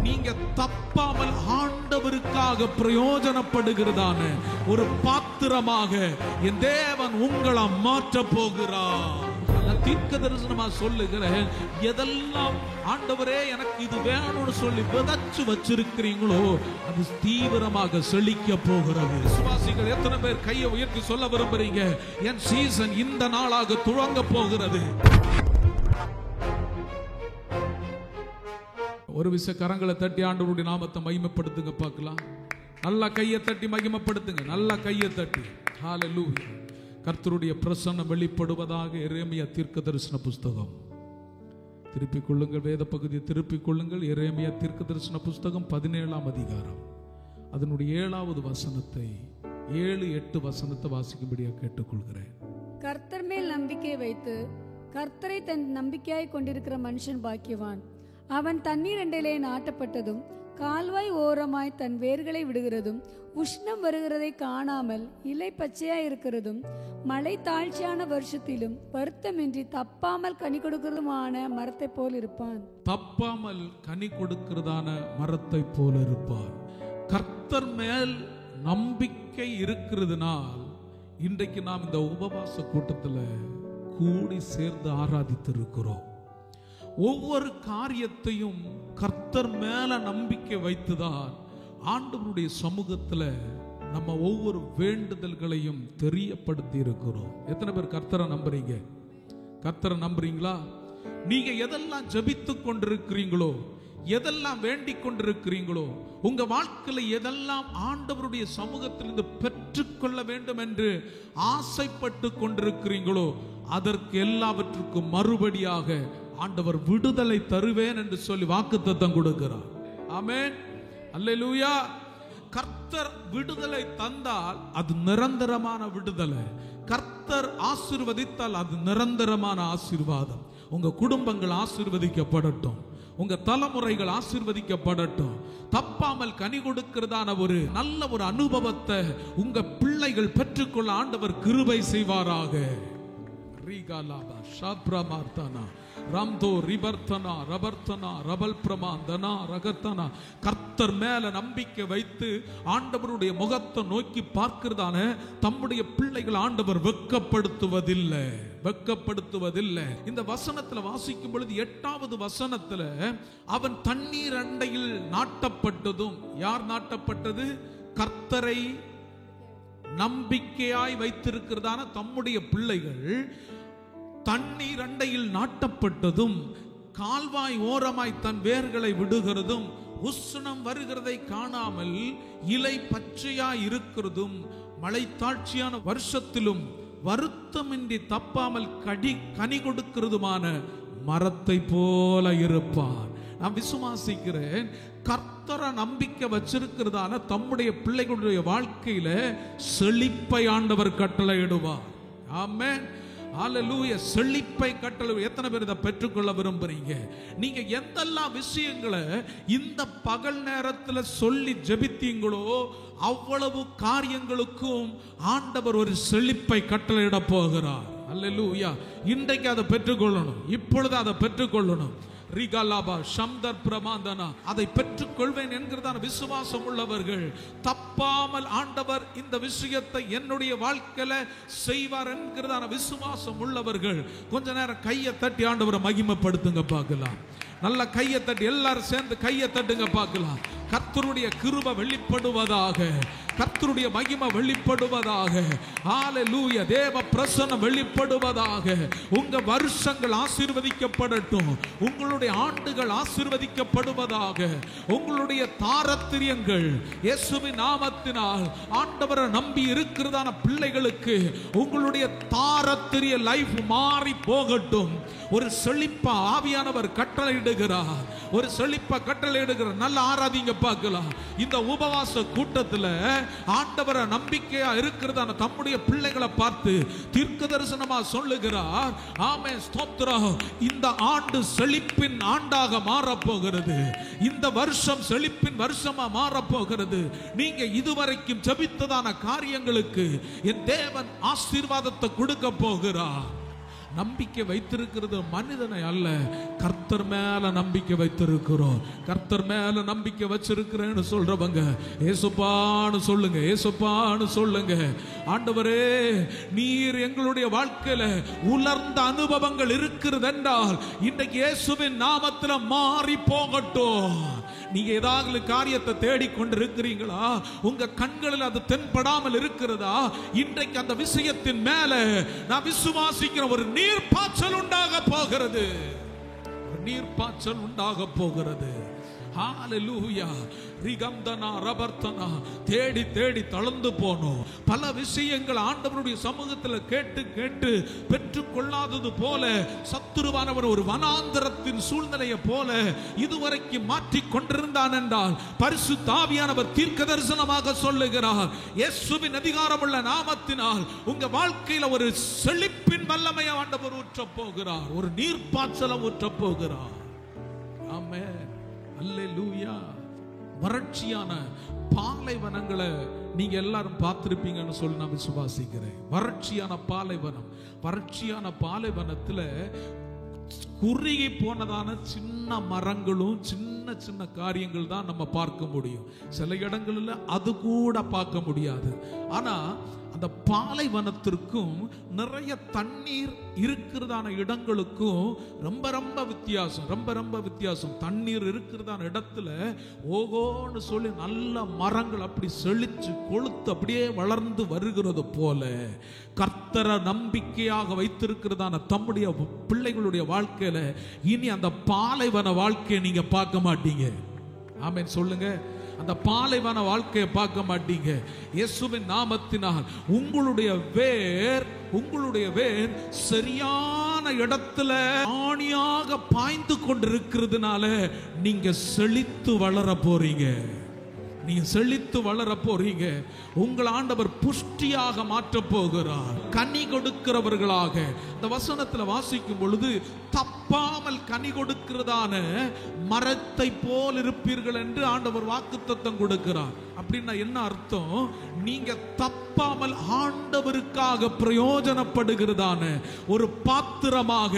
நீங்க தப்பாமல் ஆண்டவருக்காக பிரயோஜனப்படுகிறதான ஒரு பாத்திரமாக என் தேவன் உங்களை மாற்ற போகிறார். தீர்க்க தரிசனமா சொல்லுகிறேன், எதெல்லாம் ஆண்டவரே எனக்கு இது வேணும்னு சொல்லி விதைச்சு வச்சிருக்கிறீங்களோ அது தீவிரமாக செழிக்க போகிறது. விசுவாசிகள் எத்தனை பேர் கையை உயர்த்தி சொல்ல விரும்புறீங்க, என் சீசன் இந்த நாளாக துவங்க போகிறது. ஒரு விஷ கரங்களை தட்டி ஆண்டவருடைய நாமத்தை மகிமைப்படுத்துங்க பார்க்கலாம். நல்லா கையை தட்டி மகிமைப்படுத்துங்க, நல்லா கையை தட்டி. ஹல்லேலூயா. கர்த்தருடைய பிரசன்னம் வெளிப்படுவதாக. எரேமியா தீர்க்க தரிசன புஸ்தகம் திருப்பிக் கொள்ளுங்கள், வேத பகுதியை திருப்பிக் கொள்ளுங்கள். எரேமியா தீர்க்க தரிசன புஸ்தகம் 17ஆம் அதிகாரம் அதனுடைய 7வது வசனத்தை 7-8 வசனத்தை வாசிக்கும்படியாக கேட்டுக்கொள்கிறேன். கர்த்தர் மேல் நம்பிக்கை வைத்து கர்த்தரை தன் நம்பிக்கையாய் கொண்டிருக்கிற மனுஷன் பாக்கியவான். அவன் தண்ணீர் அண்டையிலே நாட்டப்பட்டதும் கால்வாய் ஓரமாய் தன் வேர்களை விடுகிறதும் உஷ்ணம் வருகிறதை காணாமல் இலை பச்சையாய் இருக்கிறதும் மழை தாழ்ச்சியான வருஷத்திலும் வருத்தமின்றி தப்பாமல் கனி கொடுக்கிறதுமான மரத்தை போல் இருப்பான். தப்பாமல் கனி கொடுக்கிறதான மரத்தை போல இருப்பான். கர்த்தர் மேல் நம்பிக்கை இருக்கிறதுனால் இன்றைக்கு நாம் இந்த உபவாச கூட்டத்தில் கூடி சேர்ந்து ஆராதித்து இருக்கிறோம். ஒவ்வொரு காரியத்தையும் கர்த்தர் மேல நம்பிக்கை வைத்துதான் ஆண்டவருடைய சமூகத்துல நம்ம ஒவ்வொரு வேண்டுதல்களையும் தெரியப்படுத்தி இருக்கிறோம். எத்தனை பேர் கர்த்தரை நம்புறீங்க? கர்த்தரை நம்புறீங்களா? நீங்க எதெல்லாம் ஜெபித்து கொண்டிருக்கிறீங்களோ, எதெல்லாம் வேண்டிக் கொண்டிருக்கிறீங்களோ, உங்க வாழ்க்கையில எதெல்லாம் ஆண்டவருடைய சமூகத்திலிருந்து பெற்றுக்கொள்ள வேண்டும் என்று ஆசைப்பட்டு கொண்டிருக்கிறீங்களோ அதற்கு எல்லாவற்றுக்கும் மறுபடியாக ஆண்டவர் விடுதலை தருவேன் என்று சொல்லி வாக்குத்தத்தம் கொடுக்கிறார். ஆமென், அல்லேலூயா. கர்த்தர் விடுதலை தந்தால் அது நிரந்தரமான விடுதலை. கர்த்தர் ஆசீர்வதித்தால் அது நிரந்தரமான ஆசீர்வாதம். உங்க குடும்பங்கள் ஆசீர்வதிக்கப்படட்டும், உங்க தலைமுறைகள் ஆசீர்வதிக்கப்படட்டும். தப்பாமல் கனி கொடுக்கிறதான ஒரு நல்ல ஒரு அனுபவத்தை உங்க பிள்ளைகள் பெற்றுக்கொள்ள ஆண்டவர் கிருபை செய்வாராக. ரீகாலாபா ஷாப்ரமார்த்தனா ராம்தோ ரிபர்த்தனா ரபர்த்தனா ரபல் பிரமாந்தனா ரகத்தனா. கர்த்தர் மேல நம்பிக்கை வைத்து ஆண்டவருடைய முகத்தை நோக்கி பார்க்கிறதான தம்முடைய பிள்ளைகள் ஆண்டவர் வெட்கப்படுத்துவதில்லை, வெட்கப்படுத்துவதில்லை. இந்த வசனத்துல வாசிக்கும் பொழுது 8வது வசனத்துல அவன் தண்ணீர் அண்டையில் நாட்டப்பட்டதும், யார் நாட்டப்பட்டது? கர்த்தரை நம்பிக்கையாய் வைத்திருக்கிறதான தம்முடைய பிள்ளைகள் தண்ணீர் அண்டையில் நாட்டப்பட்டதும் கால்வாய் ஓரமாய் தன் வேர்களை விடுகிறதும் உஷ்ணம் வருகிறதை காணாமல் இலை பச்சையாய் இருக்கிறதும் மழை தாழ்ச்சியான வருஷத்திலும் வருத்தமின்றி தப்பாமல் கனி கொடுக்கிறதுமான மரத்தை போல இருப்பான். நான் விசுவாசிக்கிறேன், கர்த்தரை நம்பிக்கை வச்சிருக்கிறதான தம்முடைய பிள்ளைகளுடைய வாழ்க்கையில செழிப்பை ஆண்டவர் கட்டளையிடுவார். ஆமென், ஹல்லேலூயா. செழிப்பை கட்டளை. எத்தனை பேர் இதை பெற்றுக்கொள்ள விரும்புறீங்க? நீங்க எந்தெல்லாம் விஷயங்களை இந்த பகல் நேரத்தில் சொல்லி ஜெபித்தீங்களோ அவ்வளவு காரியங்களுக்கும் ஆண்டவர் ஒரு செழிப்பை கட்டளையிட போகிறார். ஹல்லேலூயா. இன்றைக்கு அதை பெற்றுக்கொள்ளணும், இப்பொழுது அதை பெற்றுக்கொள்ளணும். அதை பெற்றுக்கொள்வேன் என்கிறதான விசுவாசம் உள்ளவர்கள், தப்பாமல் ஆண்டவர் இந்த விஷயத்தை என்னுடைய வாழ்க்கையில செய்வார் என்கிறதான விசுவாசம் உள்ளவர்கள் கொஞ்ச நேரம் கையை தட்டி ஆண்டவரை மகிமைப்படுத்துங்க பார்க்கலாம். நல்ல கையை தட்டி எல்லாரும் சேர்ந்து கையை தட்டுங்க பார்க்கலாம். கர்த்தருடைய கிருபை வெளிப்படுவதாக, கர்த்தருடைய மகிமை வெளிப்படுவதாக. ஹல்லேலூயா. தேவ பிரசன்னம் வெளிப்படுவதாக. உங்க வருஷங்கள் ஆசீர்வதிக்கப்படட்டும், உங்களுடைய ஆண்டுகள் ஆசீர்வதிக்கப்படுவதாக. உங்களுடைய தாரத்திரியங்கள் இயேசுவின் நாமத்தினால் ஆண்டவரை நம்பி இருக்கிறதான பிள்ளைகளுக்கு உங்களுடைய தாரத்திரிய லைஃப் மாறி போகட்டும். ஒரு செழிப்ப ஆவியானவர் கட்டளையிடுகிறார், ஒரு செழிப்ப கட்டளையிடுகிறார். நல்ல ஆராதிங்க பார்க்கலாம். இந்த உபவாச கூட்டத்தில் ஆண்டவரை நம்பிக்கையா இருக்கிறதான தம்முடைய பிள்ளைகளை பார்த்து தீர்க்க தரிசனமா சொல்லுகிறார். ஆமென், ஸ்தோத்திரம். இந்த ஆண்டு செழிப்பின் ஆண்டாக மாறப்போகிறது. இந்த வருஷம் செழிப்பின் வருஷமா மாறப்போகிறது. நீங்க இதுவரைக்கும் ஜெபித்ததான காரியங்களுக்கு என் தேவன் ஆசீர்வாதத்தை கொடுக்க போகிறார். நம்பிக்கை வைத்திருக்கிறது மனிதனை அல்ல, கர்த்தர் மேல நம்பிக்கை வைத்திருக்கிறோம். கர்த்தர் மேல நம்பிக்கை வச்சிருக்கிறேன்னு சொல்றவங்க ஏசுப்பான்னு சொல்லுங்க, ஏசுப்பான்னு சொல்லுங்க. ஆண்டவரே, நீர் எங்களுடைய வாழ்க்கையில உலர்ந்த அனுபவங்கள் இருக்கிறது என்றால் இன்றைக்கு இயேசுவின் நாமத்தில் மாறி போகட்டும். நீங்க ஏதாவது காரியத்தை தேடிக்கொண்டிருக்கிறீங்களா? உங்க கண்களில் அது தென்படாமல் இருக்கிறதா? இன்றைக்கு அந்த விஷயத்தின் மேல நான் விசுவாசிக்கிற ஒரு நீர்ப்பாய்ச்சல் உண்டாக போகிறது, நீர்ப்பாய்ச்சல் உண்டாக போகிறது. ஹalleluya. ரிகம்தனா ரபர்தனா தேடி தேடி தளர்ந்து போனோம். பல விஷயங்கள் ஆண்டவருடைய சமூகத்தில் கேட்டு கேட்டு பெற்றுக்கொள்ளாதது போல சத்துருவானவர் ஒரு வனாந்தரத்தின் சூழ்நிலையை போல இதுவரைக்கும் மாற்றிக் கொண்டிருந்தான் என்றால் பரிசுத்த ஆவியானவர் தீர்க்க தரிசனமாக சொல்லுகிறார், இயேசுவின் அதிகாரமுள்ள நாமத்தினால் உங்க வாழ்க்கையில ஒரு செழிப்பின் வல்லமையை ஆண்டவர் ஊற்றப் போகிறார், ஒரு நீர்ப்பாய்ச்சலை ஊற்றப் போகிறார். ஆமென், அல்லேலூயா. வறட்சியான பாலைவனங்களை நீங்க எல்லாரும் பார்த்திருப்பீங்கன்னு சொல்லி நான் விசுவாசிக்கிறேன். வறட்சியான பாலைவனம், வறட்சியான பாலைவனத்துல குறுகி போனதான சின்ன மரங்களும் சின்ன சின்ன காரியங்கள் தான் நம்ம பார்க்க முடியும். சில இடங்களில் அது கூட பார்க்க முடியாது. ஆனா அந்த பாலைவனத்திற்கும் நிறைய தண்ணீர் இருக்கிறதான இடங்களுக்கும் ரொம்ப ரொம்ப வித்தியாசம், ரொம்ப ரொம்ப வித்தியாசம். தண்ணீர் இருக்கிறதான இடத்துல ஓகோன்னு சொல்லி நல்ல மரங்கள் அப்படி செழிச்சு கொழுத்து அப்படியே வளர்ந்து வருகிறது போல கர்த்தரை நம்பிக்கையாக வைத்திருக்கிறதான தம்முடைய பிள்ளைகளுடைய வாழ்க்கையில இனி அந்த பாலைவன வாழ்க்கையை நீங்க பார்க்க மாட்டீங்க. ஆமென் சொல்லுங்க. அந்த பாலைவன வாழ்க்கையை பார்க்க மாட்டீங்க. இயேசுவின் நாமத்தினால் உங்களுடைய வேர் சரியான இடத்துல ஆணியாக பாய்ந்து கொண்டிருக்கிறதுனால நீங்க செழித்து வளர போறீங்க, நீங்க செழித்து வளர போறீங்க. உங்கள் ஆண்டவர் புஷ்டியாக மாற்ற போகிறார், கனி கொடுக்கிறவர்களாக. இந்த வசனத்துல வாசிக்கும் பொழுது தப்பாமல் கனி கொடுக்கிறதான மரத்தை போல் இருப்பீர்கள் என்று ஆண்டவர் வாக்குத்தத்தம் கொடுக்கிறார். அப்படின்னா என்ன அர்த்தம்? நீங்க தப்பாமல் ஆண்டவருக்காக பிரயோஜனப்படுகிறதான ஒரு பாத்திரமாக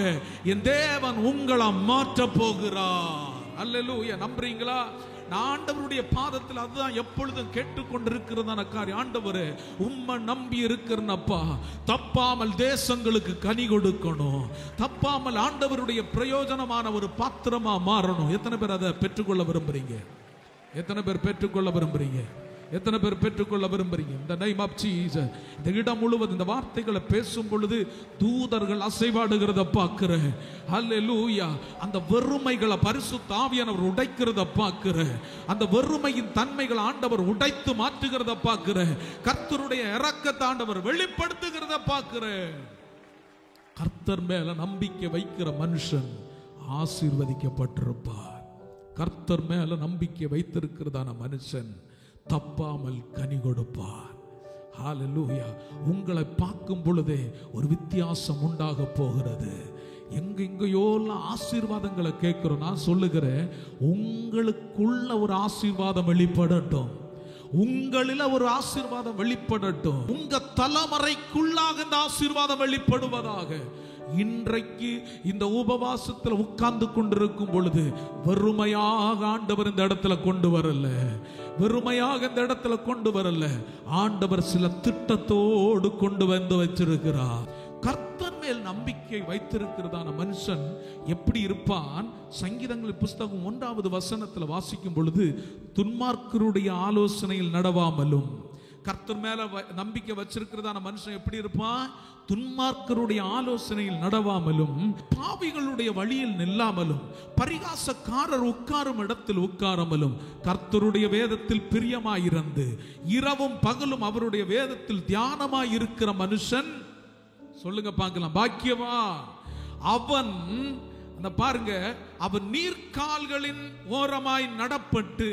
என் தேவன் உங்களை மாற்ற போகிறார். அல்லேலூயா. நம்புறீங்களா? நான் ஆண்டவருடைய பாதத்தில் அதுதான் எப்பொழுதும் கேட்டுக்கொண்டிருக்கிறதான காரியம். ஆண்டவரே, உம்மை நம்பி இருக்கிறனப்பா, தப்பாமல் தேசங்களுக்கு கனி கொடுக்கணும், தப்பாமல் ஆண்டவருடைய பிரயோஜனமான ஒரு பாத்திரமா மாறணும். எத்தனை பேர் அதை பெற்றுக்கொள்ள விரும்புறீங்க? எத்தனை பேர் பெற்றுக்கொள்ள விரும்புறீங்க? எத்தனை பேர் பெற்றுக்கொள்ள விரும்புறீங்க? இந்த நேம் ஆஃப் ஜீசஸ். இந்த இடம் முழுவதும் இந்த வார்த்தைகளை பேசும் பொழுது தூதர்கள் அசைவாடுகிறத பார்க்கிறேன். ஹல்லேலூயா. அந்த வெறுமைகளை பரிசுத்த ஆவியானவர் உடைக்கிறத பார்க்கிறேன். அந்த வெறுமையின் தன்மைகளை ஆண்டவர் உடைத்து மாற்றுகிறத பார்க்கிறேன். கர்த்தருடைய இரக்கத்தை ஆண்டவர் வெளிப்படுத்துகிறத பார்க்கிறேன். கர்த்தர் மேல நம்பிக்கை வைக்கிற மனுஷன் ஆசீர்வதிக்கப்பட்டிருப்பார். கர்த்தர் மேல நம்பிக்கை வைத்திருக்கிறதான மனுஷன் தப்பாமல் கனி கொடுப்பார். ஹல்லேலூயா. உங்களை பார்க்கும் பொழுதே ஒரு வித்தியாசம் உண்டாக போகிறது. எங்கெங்கயோலாம் ஆசீர்வாதங்களை கேட்கிறோம். நான் சொல்லுகிறேன், உங்களுக்குள்ள ஒரு ஆசீர்வாதம் வெளிப்படட்டும், உங்களில் ஒரு ஆசீர்வாதம் வெளிப்படட்டும். உங்க தலைமுறைக்குள்ளாக இந்த ஆசீர்வாதம் வெளிப்படுவதாக. இன்றைக்கு இந்த உபவாசத்தில் உட்கார்ந்து கொண்டிருக்கும் பொழுது வெறுமையாக ஆண்டவர் இந்த இடத்துல கொண்டு வரல, வெறுமையாக இந்த இடத்துல கொண்டு வரல. ஆண்டவர் சில திட்டத்தோடு கொண்டு வந்து வச்சிருக்கிறார். கர்த்தர் மேல் நம்பிக்கை வைத்திருக்கிறதான மனுஷன் எப்படி இருப்பான்? சங்கீதங்களின் புஸ்தகம் 1வது வசனத்தில் வாசிக்கும் பொழுது, துன்மார்க்கருடைய ஆலோசனையில் நடவாமலும். கர்த்தர் மேல நம்பிக்கை வச்சிருக்கிறதான மனுஷன் எப்படி இருப்பான்? துன்மார்க்கருடைய ஆலோசனையில் நடவாமலும், பாவிகளுடைய வழியில் நில்லாமலும், பரிகாசக்காரர் உட்காரும் இடத்தில் உட்காராமலும், கர்த்தருடைய வேதத்தில் பிரியமாயிருந்து இரவும் பகலும் அவருடைய வேதத்தில் தியானமாய் இருக்கிற மனுஷன், சொல்லுங்க பார்க்கலாம், பாக்கியவான் அவன். அந்த பாருங்க, அவன் நீர்க்கால்களின் ஓரமாய் நடப்பட்டு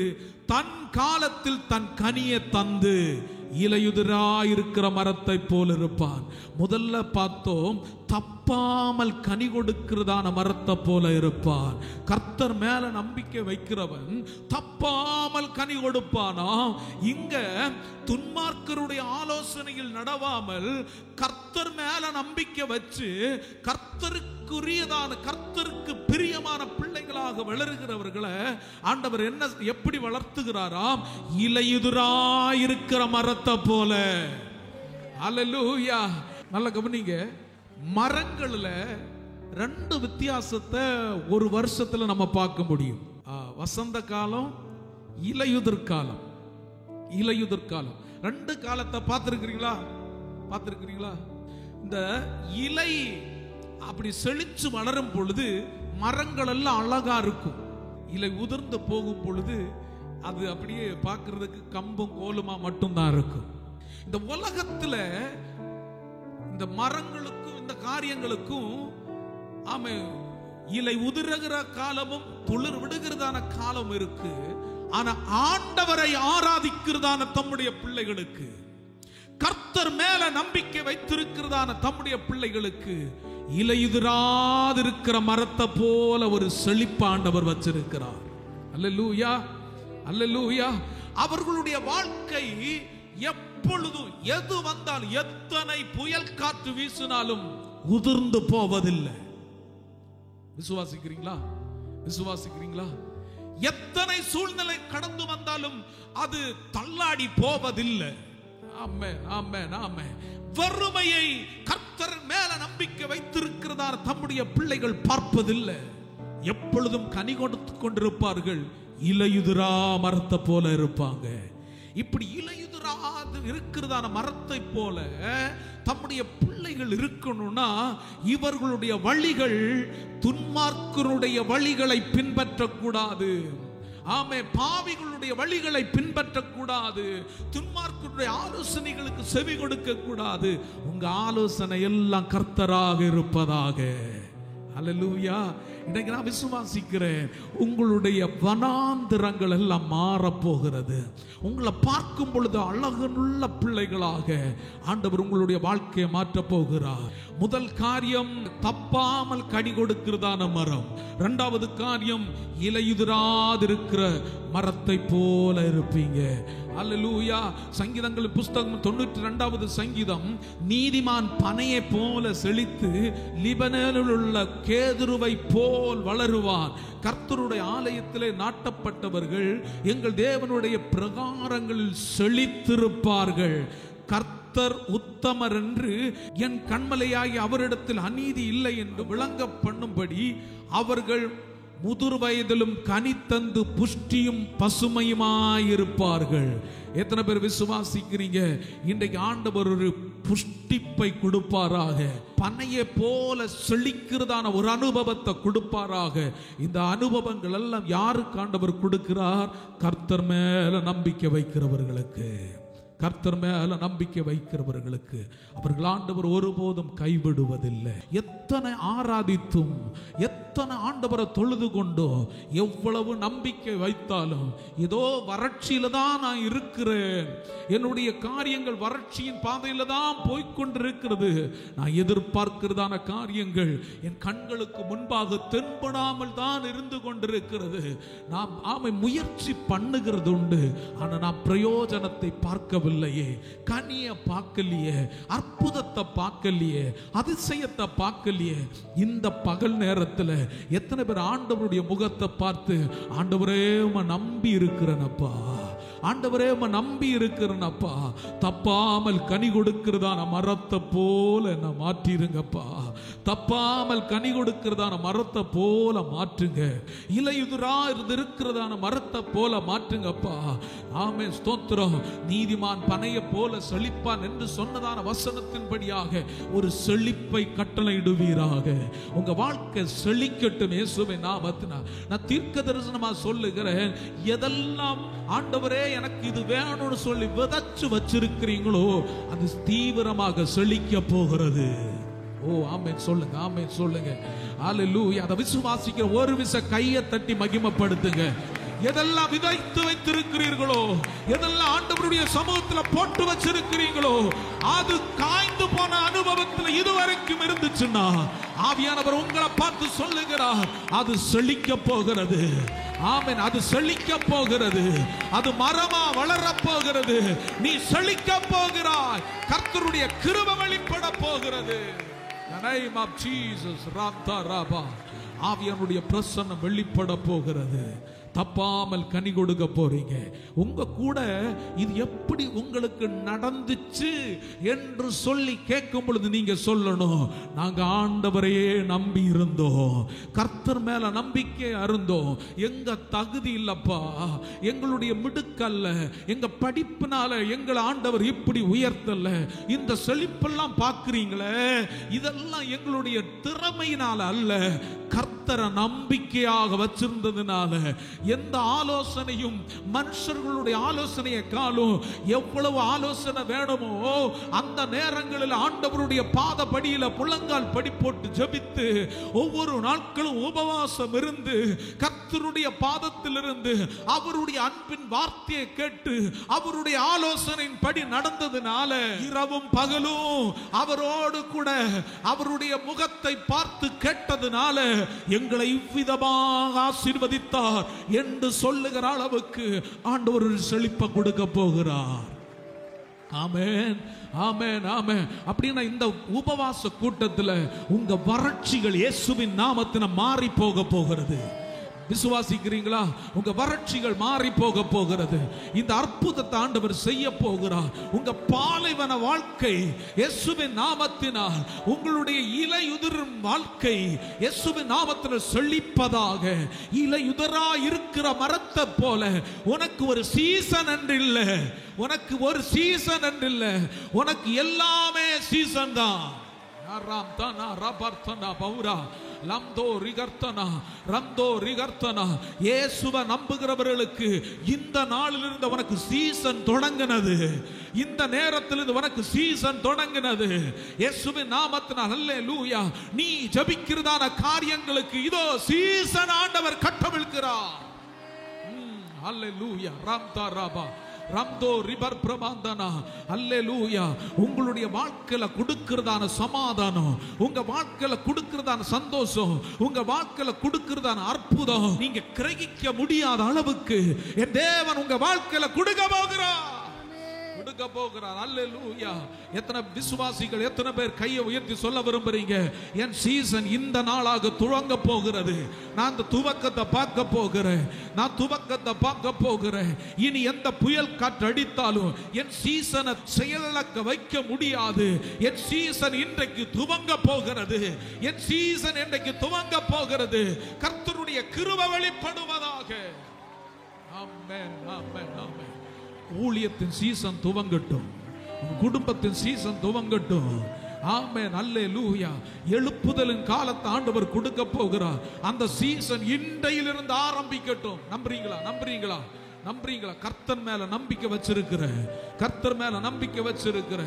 தன் காலத்தில் தன் கனியை தந்து. இலையுதிராயிருக்கிற மரத்தை போல் இருப்பான். முதல்ல பார்த்தோம், தப்பாமல் கனி கொடுக்கிறதான மரத்தை போல இருப்பான். கர்த்தர் மேல நம்பிக்கை வைக்கிறவன் தப்பாமல் கனி கொடுப்பானா? இங்க துன்மார்க்கருடைய ஆலோசனையில் நடவாமல் கர்த்தர் மேல நம்பிக்கை வச்சு கர்த்தருக்குரியதான, கர்த்தருக்கு பிரியமான பிள்ளைகளாக வளருகிறவர்களை ஆண்டவர் எப்படி வளர்த்துகிறாராம்? இலையுதிராயிருக்கிற மரத்தை போல. அல்லேலூயா. நல்ல கவனிங்க, மரங்கள்ல ரெண்டு வித்தியாசத்தை ஒரு வருஷத்துல நம்ம பார்க்க முடியும். வசந்த காலம், இலையுதிர் காலம். இலையுதிர் காலம், ரெண்டு காலத்தை பார்த்திருக்கிறீங்களா? பார்த்திருக்கிறீங்களா? இந்த இலை அப்படி செழிச்சு வளரும் பொழுது மரங்கள் எல்லாம் அழகா இருக்கும். இலை உதிர்ந்து போகும் பொழுது அது அப்படியே பார்க்கிறதுக்கு கம்பும் கோலுமா மட்டும்தான் இருக்கும். இந்த உலகத்துல இந்த மரங்களுக்கும் இந்த காரியங்களுக்கும் ஆமே இலை உதிர்கிற காலமும் துளிர் விடுகிறதான காலம் இருக்கு. ஆனா ஆண்டவரை ஆராதிக்கிறதான தம்முடைய பிள்ளைகளுக்கு, கர்த்தர் மேல நம்பிக்கை வைத்திருக்கிறதான தம்முடைய பிள்ளைகளுக்கு இலையுதிராதிருக்கிற மரத்தை போல ஒரு செழிப்பாண்டவர் வச்சிருக்கிறார். அல்லேலூயா, அல்லேலூயா. அவர்களுடைய வாழ்க்கை எப்பொழுதும் எது வந்தாலும், எத்தனை புயல் காற்று வீசினாலும் உதிர்ந்து போவதில்லை. விசுவாசிக்கிறீங்களா? விசுவாசிக்கிறீங்களா? எத்தனை சூழ்நிலை கடந்து வந்தாலும் அது தள்ளாடி போவதில்லை. ஆமென், ஆமென், ஆமென். வறுமையை கர்த்தர் மேல நம்பிக்கை வைத்திருக்கிறதான தம்முடைய பிள்ளைகள் பார்ப்பதில்லை. எப்பொழுதும் கனி கொடுத்து கொண்டிருப்பார்கள். இலையுதிரா மரத்தை போல இருப்பாங்க. இப்படி இலையுதிராது இருக்கிறதான மரத்தை போல தம்முடைய பிள்ளைகள் இருக்கணும்னா இவர்களுடைய வழிகள் துன்மார்க்கருடைய வழிகளை பின்பற்றக்கூடாது. ஆமே, பாவிகளுடைய வழிகளை பின்பற்றக்கூடாது. துன்மார்க்கருடைய ஆலோசனைகளுக்கு செவி கொடுக்க கூடாது. உங்க ஆலோசனை எல்லாம் கர்த்தராக இருப்பதாக. அல்லேலூயா. இன்னைக்கு நான் விசுவாசிக்கிறேன், உங்களுடைய வனாந்திரங்கள் எல்லாம் மாறப்போகிறது. உங்களை பார்க்கும் பொழுது அழகுள்ள பிள்ளைகளாக ஆண்டவர் உங்களுடைய வாழ்க்கையை மாற்ற போகிறார். முதல் காரியம், தப்பாமல் கனி கொடுக்கிறதான மரம். இரண்டாவது காரியம், இலையுதிராதிருக்கிற மரத்தை போல இருப்பீங்க. அல்லேலூயா. சங்கீதங்கள் புஸ்தகம் 92வது சங்கீதம், நீதிமான் பனையை போல செழித்து லிபனேனில் உள்ள கேதுருவை போல் வளருவான். கர்த்தருடைய ஆலயத்திலே நாட்டப்பட்டவர்கள் எங்கள் தேவனுடைய பிரகாரங்களில் செழித்திருப்பார்கள். கர்த்தர் உத்தமர் என்று என் கண்மலையாகி அவரிடத்தில் அநீதி இல்லை என்று விளங்க பண்ணும்படி அவர்கள் முதிர் வயதிலும் கனி தந்து புஷ்டியும் பசுமையுமாயிருப்பார்கள். எத்தனை பேர் விசுவாசிக்கிறீங்க? இன்றைக்கு ஆண்டவர் ஒரு புஷ்டிப்பை கொடுப்பாராக. பனையை போல செழிக்கிறதான ஒரு அனுபவத்தை கொடுப்பாராக. இந்த அனுபவங்கள் எல்லாம் யாருக்கு ஆண்டவர் கொடுக்கிறார்? கர்த்தர் மேல நம்பிக்கை வைக்கிறவர்களுக்கு. கர்த்தர் மேல நம்பிக்கை வைக்கிறவர்களுக்கு அவர்கள் ஆண்டவர் ஒருபோதும் கைவிடுவதில்லை. எத்தனை ஆராதித்தும், எத்தனை ஆண்டவரை தொழுது கொண்டோ, எவ்வளவு நம்பிக்கை வைத்தாலும் ஏதோ வறட்சியில தான் நான் இருக்கிறேன், என்னுடைய காரியங்கள் வறட்சியின் பாதையில தான் போய்கொண்டிருக்கிறது, நான் எதிர்பார்க்கிறதான காரியங்கள் என் கண்களுக்கு முன்பாக தென்படாமல் தான் இருந்து கொண்டிருக்கிறது. நாம் முயற்சி பண்ணுகிறது உண்டு, ஆனா நான் பிரயோஜனத்தை பார்க்கவில்லை, கனியை பார்க்கலையே, அற்புதத்தை பார்க்கலையே, அதிசயத்தை பார்க்கலையே. இந்த பகல் நேரத்தில் எத்தனை பேர் ஆண்டவருடைய முகத்தை பார்த்து, ஆண்டவரே நம்பி இருக்கிறேனப்பா, ஆண்டவரே நம்பி இருக்கிறேனப்பா, தப்பாமல் கனி கொடுக்கிறதான மரத்தை போல என்ன மாற்றிருங்கப்பா, தப்பாமல் கனி கொடுக்கிறதான மரத்தை போல மாற்றுங்க, இலையுதிரா இருக்கிறதான மரத்தை போல மாற்றுங்கப்பா. ஆமே, ஸ்தோத்திரம். நீதிமான் பனையை போல செழிப்பான் என்று சொன்னதான வசனத்தின்படியாக ஒரு செழிப்பை கட்டளையிடுவீராக. உங்க வாழ்க்கை செழிக்கட்டும் இயேசுவின் நாமத்தினால். நான் தீர்க்க தரிசனமா சொல்லுகிறேன், எதெல்லாம் ஆண்டவரே எனக்கு இது வேணும்னு சொல்லி விதைச்சு வச்சிருக்கிறீங்களோ அது தீவிரமாக செழிக்க போகிறது. ஓ ஆமென் சொல்லுங்க, ஆமென் சொல்லுங்க. அல்லேலூயா. அதை விசுவாசிக்கிற ஒரு விச கையை தட்டி மகிமைப்படுத்துங்க. எதெல்லாம் விதைத்து வைத்திருக்கிறீர்களோ, எதெல்லாம் ஆண்டவருடைய சமூகத்தில் போட்டு வச்சிருக்கிறீங்களோ, அது காய்ந்து போன அனுபவத்தில் இதுவரைக்கும் இருந்துச்சுன்னா ஆவியானவர் உங்களை பார்த்து சொல்லுகிறார், அது செழிக்க போகிறது. ஆமென். அது செழிக்க போகிறது. அது மரமா வளர போகிறது. நீ செழிக்க போகிறாய். கர்த்தருடைய கிருபை வெளிப்பட போகிறது. The name of Jesus. ஆவியானுடைய பிரசன்னம் வெளிப்பட போகிறது. தப்பாமல் கனி கொடுக்க போறீங்க. உங்க கூட இது எப்படி உங்களுக்கு நடந்துச்சு என்று சொல்லி கேட்கும் பொழுது நீங்க சொல்லணும், நாங்க ஆண்டவரையே நம்பி இருந்தோம், கர்த்தர் மேல நம்பிக்கை இருந்தோம். எங்க தகுதி இல்லப்பா, எங்களுடைய மிடுக்கல்ல, எங்க படிப்பினால எங்களை ஆண்டவர் இப்படி உயர்த்தல. இந்த செழிப்பெல்லாம் பார்க்கிறீங்களே, இதெல்லாம் எங்களுடைய திறமையினால அல்ல, கர்த்தரை நம்பிக்கையாக வச்சிருந்ததுனால. எந்த ஆலோசனையும் மனுஷர்களுடைய ஆலோசனையை காலும் எவ்வளவு ஆலோசனை வேணுமோ அந்த நேரங்களில் ஆண்டவருடைய பாதபடியில புள்ளங்கால் படி போட்டு ஜெபித்து ஒவ்வொரு நாட்களும் உபவாசம் இருந்து கர்த்தருடைய பாதத்திலிருந்து அவருடைய அன்பின் வார்த்தையை கேட்டு அவருடைய ஆலோசனையின் படி நடந்ததுனால இரவும் பகலும் அவரோடு கூட அவருடைய முகத்தை பார்த்து கேட்டதுனால எங்களை இவ்விதமாக ஆசீர்வதித்தார் என்று சொல்லுகிற அளவுக்கு ஆண்டவர் செழிப்பை கொடுக்க போகிறார். ஆமென், ஆமென், ஆமென். அப்படின்னா இந்த உபவாச கூட்டத்தில் உங்க வறட்சிகள் இயேசுவின் நாமத்தினால் மாறி போக போகிறது. விசுவாசிக்கிறீங்களா? உங்க வறட்சிகள் மாறி போக போகிறது. இந்த அற்புதத்தை ஆண்டவர் செய்ய போகிறார். உங்க பாலைவன வாழ்க்கை இயேசுவின் நாமத்தினால், உங்களுடைய இலையுதிரும் வாழ்க்கை இயேசுவின் நாமத்தினால் செழிப்பதாக. இலையுதிரா இருக்கிற மரத்தை போல உனக்கு ஒரு சீசன் என்று இல்லை, உனக்கு ஒரு சீசன் என்று இல்லை, உனக்கு எல்லாமே சீசன் தான். இயேசுவை நம்புகிறவர்களுக்கு இந்த நாளிலிருந்து உனக்கு சீசன் தொடங்கினது, இந்த நேரத்திலிருந்து உனக்கு சீசன் தொடங்கினது. இயேசுவின் நாமத்தினால் அல்லேலூயா. நீ ஜெபிக்கிறதான காரியங்களுக்கு இதோ சீசன் ஆண்டவர் கட்டவிழ்க்கிறார். அல்லேலூயா. ராம்தா ராபா ரம்தோ ரிபர் பிரபாந்தனா. அல்லேலூயா. உங்களுடைய வாழ்க்கையில கொடுக்கிறதான சமாதானம், உங்க வாழ்க்கையில கொடுக்கிறதான சந்தோஷம், உங்க வாழ்க்கையில கொடுக்கிறதான அற்புதம் நீங்க கிரகிக்க முடியாத அளவுக்கு என் தேவன் உங்க வாழ்க்கையில கொடுக்க போகிறார். அல்லேலூயா. எத்தனை விசுவாசிகள், எத்தனை பேர் கையை உயர்த்தி சொல்ல விரும்புறீங்க, என் சீசன் இந்த நாளாக துவங்க போகிறது, நான் அந்த துவக்கத்தை பார்க்க போகிறேன், நான் துவக்கத்தை பார்க்க போகிறேன். இனி எந்த புயல் காற்று அடித்தாலும் என் சீசனை செயலிழக்க வைக்க முடியாது. என் சீசன் இன்றைக்கு துவங்க போகிறது, என் சீசன் இன்றைக்கு துவங்க போகிறது. கர்த்தருடைய கிருபை வெளிப்படுவதாக. ஆமென், ஆமென், ஆமென். ஊழியத்தின் சீசன் துவங்கட்டும், குடும்பத்தின் சீசன் துவங்கட்டும். ஆமென், அல்லேலூயா. எழுப்புதலின் காலத்தை ஆண்டவர் கொடுக்க போகிறார். அந்த சீசன் இன்றையிலிருந்து ஆரம்பிக்கட்டும். நம்புறீங்களா? நம்புறீங்களா? நம்புறீங்களா? கர்த்தர் மேல நம்பிக்கை வச்சிருக்கிற, கர்த்தர் மேல நம்பிக்கை வச்சிருக்கிற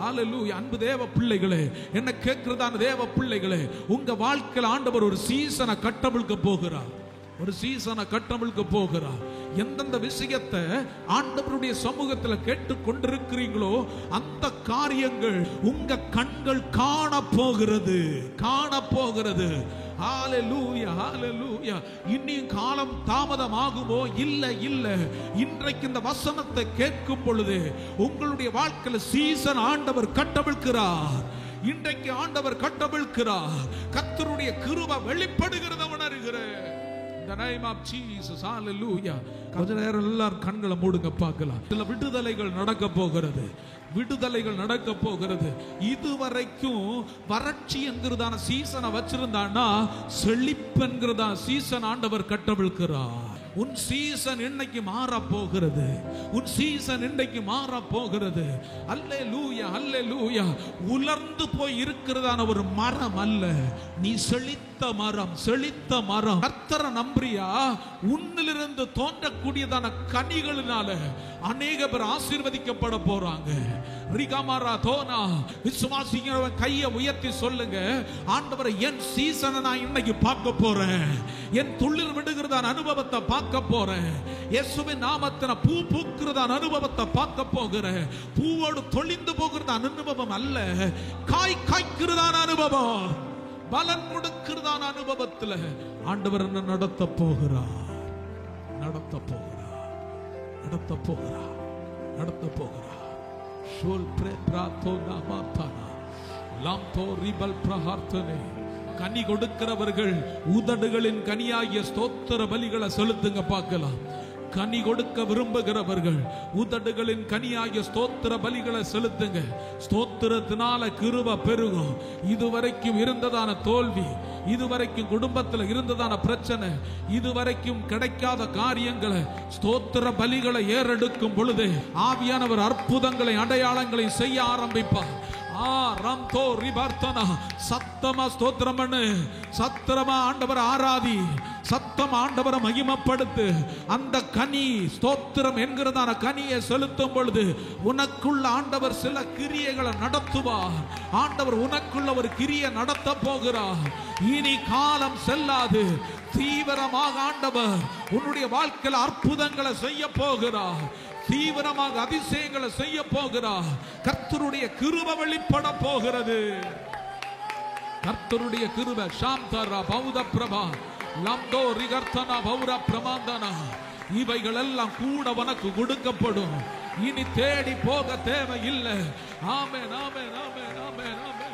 அல்லேலூயா. அன்பு தேவ பிள்ளைகளே, என்ன கேட்கிறதான தேவ பிள்ளைகளே, உங்க வாழ்க்கையில் ஆண்டவர் ஒரு சீசனை கட்டவிழ்க்க போகிறார், ஒரு சீசனை கட்டவிழ்க்க போகிறார். எந்தெந்த விஷயத்தை ஆண்டவருடைய சமூகத்தில் கேட்டுக் கொண்டிருக்கிறீங்களோ அந்த காரியங்கள் உங்க கண்கள் காண போகிறது, காண போகிறது. ஹalleluya, ஹalleluya. இன்னும் காலம் தாமதமாகுமோ? இல்லை, இல்லை. இன்றைக்கு இந்த வசனத்தை கேட்கும் பொழுது உங்களுடைய வாழ்க்கையில் சீசன் ஆண்டவர் கட்டவிழ்க்கிறார். இன்றைக்கு ஆண்டவர் கட்டவிழ்க்கிறார். கர்த்தருடைய கிருபை வெளிப்படுகிறத உணர்கிறேன். In the name of Jesus. Hallelujah. கொஞ்ச நேரம் எல்லாரும் கண்களை மூடுங்க, பார்க்கலாம். சில விடுதலைகள் நடக்க போகிறது, விடுதலைகள் நடக்க போகிறது. இதுவரைக்கும் வறட்சி என்கிறதான சீசனை வச்சிருந்தான்னா செழிப்பு என்கிறதான சீசன் ஆண்டவர் கட்டவிழ்க்கிறார். உன் சீசன் இன்னைக்கு மாற போகிறது, உன் சீசன் இன்னைக்கு மாற போகிறது. அல்லேலூயா, அல்லேலூயா. உலர்ந்து போய் இருக்கிறதான ஒரு மரம் அல்ல, நீ செழித்த மரம், செழித்த மரம். கர்த்தரை நம்புறியா? உன்னிலிருந்து தோன்றக்கூடியதான கனிகளினால அநேக பேர் ஆசீர்வதிக்கப்பட போறாங்க. ரிகமாரா தோனா விசுவாசிக்கிறவன் கையை உயர்த்தி சொல்லுங்க, ஆண்டவரை என் சீசனை நான் இன்னைக்கு பார்க்க போறேன், என் துளிர் விடுகிறதான அனுபவத்தை பார்க்க போறேன், இயேசுவின் நாமத்தின பூ பூக்கிறதான அனுபவத்தை பார்க்க போகிறேன். பூவோடு தொழிந்து போகிறதான அனுபவம் அல்ல, காய் காய்க்கிறதான அனுபவம், பலன் கொடுக்கிறதான அனுபவத்துல ஆண்டவர் என்ன நடத்த போகிறார், நடத்த போகிறார், நடத்த போகிறார், நடத்த போகிறார். கனி கொடுக்கிறவர்கள் உதடுகளின் கனியாகிய ஸ்தோத்திர பலிகளை செலுத்துங்க பார்க்கலாம். கனி கொடுக்க விரும்புகிறவர்கள் உதடுகளின் கனியாகிய ஸ்தோத்திர பலிகளை செலுத்துங்க. ஸ்தோத்திரத்தினால கிருபை பெருகும். இதுவரைக்கும் இருந்ததான தோல்வி, இதுவரைக்கும் குடும்பத்தில் இருந்ததான பிரச்சனை, இதுவரைக்கும் கிடைக்காத காரியங்களை ஸ்தோத்திர பலிகளை ஏறெடுக்கும் பொழுது ஆவியானவர் அற்புதங்களை அடையாளங்களை செய்ய ஆரம்பிப்பார். சத்தமா ஸ்தோத்திரம் பண்ணு, சத்திரமா ஆண்டவர் ஆராதி, சத்தம் ஆண்டவரை மகிமைப்படுத்து. அந்த கனி ஸ்தோத்திரம் என்கிறதான கனியை செலுத்தும் பொழுது உனக்குள்ள ஆண்டவர் சில கிரியைகளை நடத்துவார். ஆண்டவர் உனக்குள்ள ஒரு கிரியை நடத்த போகிறார். இனி காலம் செல்லாது, தீவிரமாக ஆண்டவர் உன்னுடைய வாழ்க்கையில் அற்புதங்களை செய்ய போகிறார். தீவிரமாக அதிசயங்களை செய்ய போகிறார். கர்த்தருடைய கிருபை வெளிப்பட போகிறது. கர்த்தருடைய கிருபை சாந்தரா பௌத பிரபா லம்தோ ரிகர்த்தனா பௌர பிரமாந்தனா இவைகள் எல்லாம் கூட உனக்கு கொடுக்கப்படும். இனி தேடி போக தேவையில்லை. ஆமென், ஆமென், ஆமென், ஆமென், ஆமென்.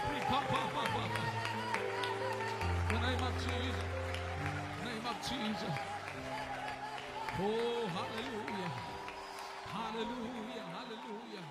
Name of Jesus. Oh, hallelujah. Hallelujah, hallelujah.